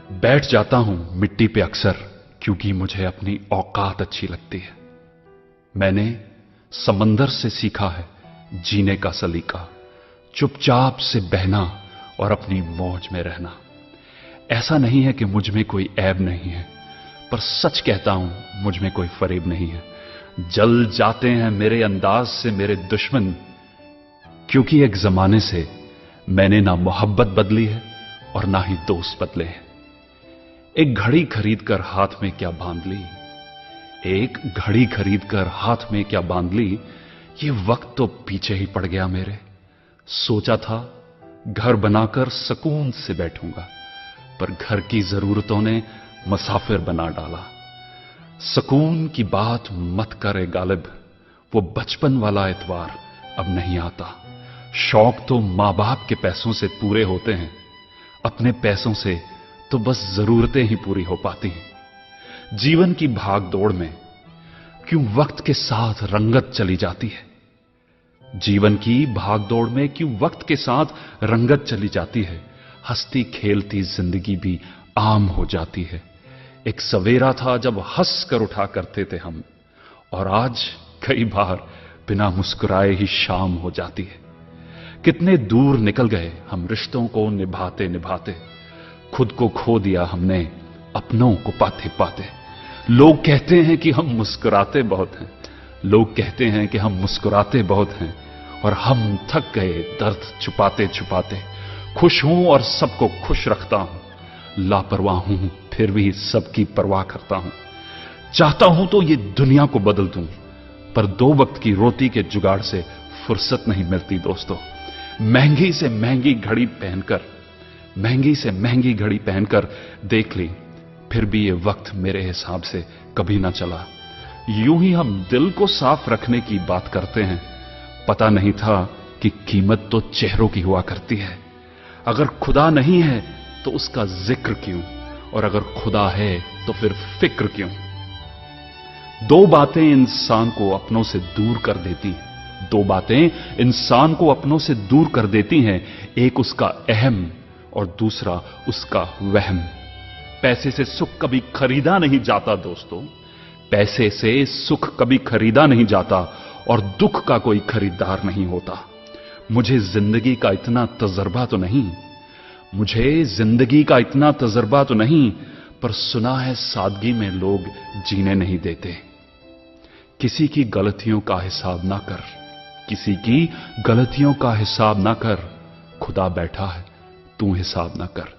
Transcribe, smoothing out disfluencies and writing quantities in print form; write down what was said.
बैठ जाता हूं मिट्टी पे अक्सर क्योंकि मुझे अपनी औकात अच्छी लगती है। मैंने समंदर से सीखा है जीने का सलीका, चुपचाप से बहना और अपनी मौज में रहना। ऐसा नहीं है कि मुझ में कोई ऐब नहीं है, पर सच कहता हूं मुझ में कोई फरेब नहीं है। जल जाते हैं मेरे अंदाज से मेरे दुश्मन, क्योंकि एक जमाने से मैंने ना मोहब्बत बदली है और ना ही दोस्त बदले हैं। एक घड़ी खरीद कर हाथ में क्या बांध ली, एक घड़ी खरीद कर हाथ में क्या बांध ली, ये वक्त तो पीछे ही पड़ गया मेरे। सोचा था घर बनाकर सुकून से बैठूंगा, पर घर की जरूरतों ने मुसाफिर बना डाला। सुकून की बात मत करे गालिब, वो बचपन वाला एतवार अब नहीं आता। शौक तो मां बाप के पैसों से पूरे होते हैं, अपने पैसों से तो बस जरूरतें ही पूरी हो पाती हैं। जीवन की भाग दौड़ में क्यों वक्त के साथ रंगत चली जाती है, जीवन की भाग दौड़ में क्यों वक्त के साथ रंगत चली जाती है। हंसती खेलती जिंदगी भी आम हो जाती है। एक सवेरा था जब हंस कर उठा करते थे हम, और आज कई बार बिना मुस्कुराए ही शाम हो जाती है। कितने दूर निकल गए हम रिश्तों को निभाते निभाते, खुद को खो दिया हमने अपनों को पाते पाते। लोग कहते हैं कि हम मुस्कुराते बहुत हैं, लोग कहते हैं कि हम मुस्कुराते बहुत हैं, और हम थक गए दर्द छुपाते छुपाते। खुश हूं और सबको खुश रखता हूं, लापरवाह हूं फिर भी सबकी परवाह करता हूं। चाहता हूं तो ये दुनिया को बदल दूं, पर दो वक्त की रोटी के जुगाड़ से फुर्सत नहीं मिलती दोस्तों। महंगी से महंगी घड़ी पहनकर, महंगी से महंगी घड़ी पहनकर देख ली, फिर भी ये वक्त मेरे हिसाब से कभी ना चला। यूं ही हम दिल को साफ रखने की बात करते हैं, पता नहीं था कि कीमत तो चेहरों की हुआ करती है। अगर खुदा नहीं है तो उसका जिक्र क्यों, और अगर खुदा है तो फिर फिक्र क्यों। दो बातें इंसान को अपनों से दूर कर देती हैं, दो बातें इंसान को अपनों से दूर कर देती हैं। एक उसका अहम और दूसरा उसका वहम। पैसे से सुख कभी खरीदा नहीं जाता दोस्तों, पैसे से सुख कभी खरीदा नहीं जाता, और दुख का कोई खरीदार नहीं होता। मुझे जिंदगी का इतना तजर्बा तो नहीं, मुझे जिंदगी का इतना तजर्बा तो नहीं, पर सुना है सादगी में लोग जीने नहीं देते। किसी की गलतियों का हिसाब ना कर, किसी की गलतियों का हिसाब ना कर, खुदा बैठा है तू हिसाब ना कर।